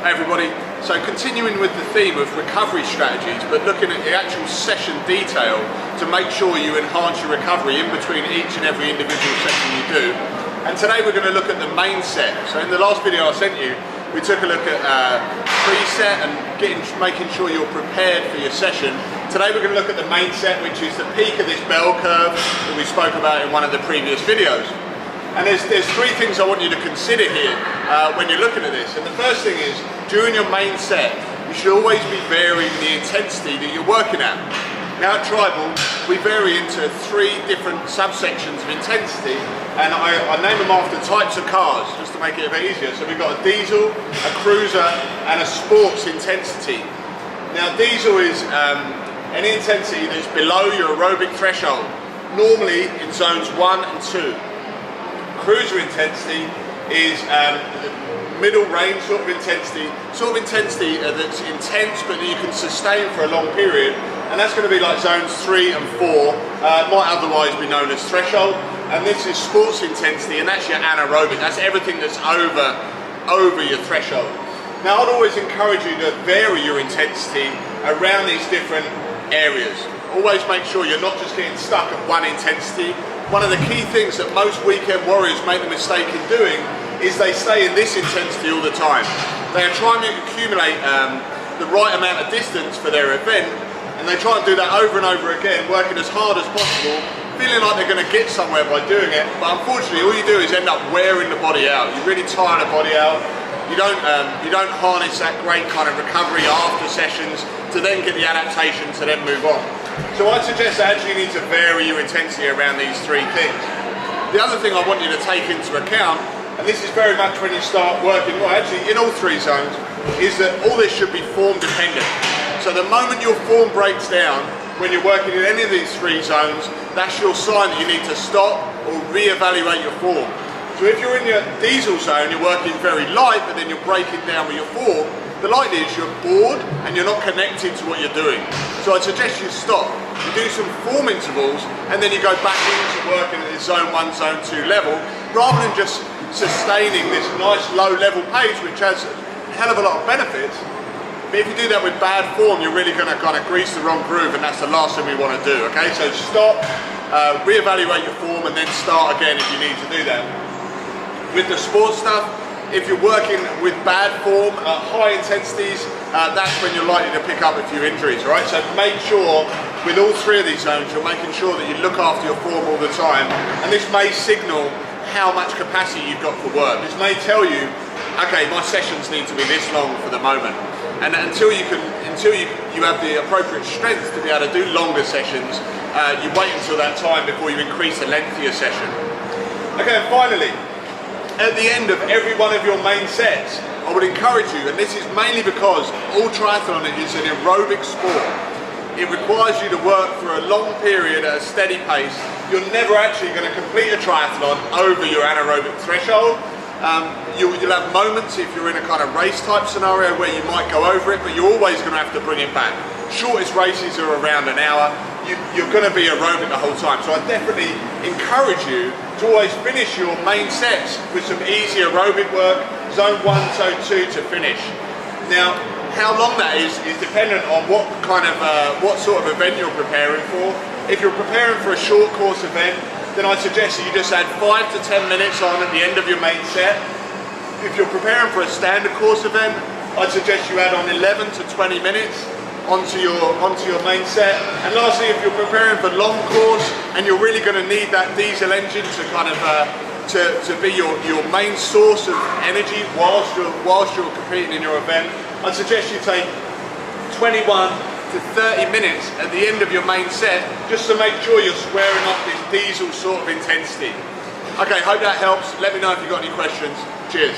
Hey everybody, so continuing with the theme of recovery strategies, but looking at the actual session detail to make sure you enhance your recovery in between each and every individual session you do. And today we're going to look at the main set. So in the last video I sent you, we took a look at preset and making sure you're prepared for your session. Today we're going to look at the main set, which is the peak of this bell curve that we spoke about in one of the previous videos. And there's three things I want you to consider here when you're looking at this. And the first thing is, during your main set, you should always be varying the intensity that you're working at. Now at Tribal, we vary into three different subsections of intensity, and I name them after types of cars, just to make it a bit easier. So we've got a diesel, a cruiser, and a sports intensity. Now diesel is any intensity that's below your aerobic threshold, normally in zones 1 and 2. Cruiser intensity is middle range sort of intensity that's intense but that you can sustain for a long period, and that's going to be like zones 3 and 4, might otherwise be known as threshold. And this is sports intensity, and that's your anaerobic, that's everything that's over your threshold. Now I'd always encourage you to vary your intensity around these different areas. Always make sure you're not just getting stuck at one intensity. One of the key things that most weekend warriors make the mistake in doing is they stay in this intensity all the time. They are trying to accumulate the right amount of distance for their event, and they try and do that over and over again, working as hard as possible, feeling like they're going to get somewhere by doing it, but unfortunately all you do is end up wearing the body out. You really tire the body out. You don't harness that great kind of recovery after sessions to then get the adaptation to then move on. So I'd suggest that actually you need to vary your intensity around these three things. The other thing I want you to take into account, and this is very much when you start working, well actually in all three zones, is that all this should be form dependent. So the moment your form breaks down, when you're working in any of these three zones, that's your sign that you need to stop or re-evaluate your form. So if you're in your diesel zone, you're working very light, but then you're breaking down with your form, the likelihood is you're bored and you're not connected to what you're doing. So I'd suggest you stop. You do some form intervals and then you go back into working at this zone 1, zone 2 level, rather than just sustaining this nice low level pace, which has a hell of a lot of benefits. But if you do that with bad form, you're really going to kind of grease the wrong groove, and that's the last thing we want to do, okay? So stop, re-evaluate your form, and then start again if you need to do that. With the sports stuff, if you're working with bad form at high intensities, that's when you're likely to pick up a few injuries, right? So make sure with all three of these zones, you're making sure that you look after your form all the time. And this may signal how much capacity you've got for work. This may tell you, okay, my sessions need to be this long for the moment. And until you have the appropriate strength to be able to do longer sessions, you wait until that time before you increase the length of your session. Okay, and finally, at the end of every one of your main sets, I would encourage you, and this is mainly because all triathlon is an aerobic sport. It requires you to work for a long period at a steady pace. You're never actually going to complete a triathlon over your anaerobic threshold. You'll have moments if you're in a kind of race type scenario where you might go over it, but you're always going to have to bring it back. Shortest races are around an hour. You're going to be aerobic the whole time. So I definitely encourage you to always finish your main sets with some easy aerobic work, zone 1, zone 2 to finish. Now, how long that is dependent on what sort of event you're preparing for. If you're preparing for a short course event, then I suggest that you just add 5 to 10 minutes on at the end of your main set. If you're preparing for a standard course event, I'd suggest you add on 11 to 20 minutes onto your main set. And lastly, if you're preparing for long course and you're really going to need that diesel engine to kind of to be your main source of energy whilst you're competing in your event, I'd suggest you take 21 to 30 minutes at the end of your main set, just to make sure you're squaring off this diesel sort of intensity. Okay, hope that helps. Let me know if you've got any questions. Cheers.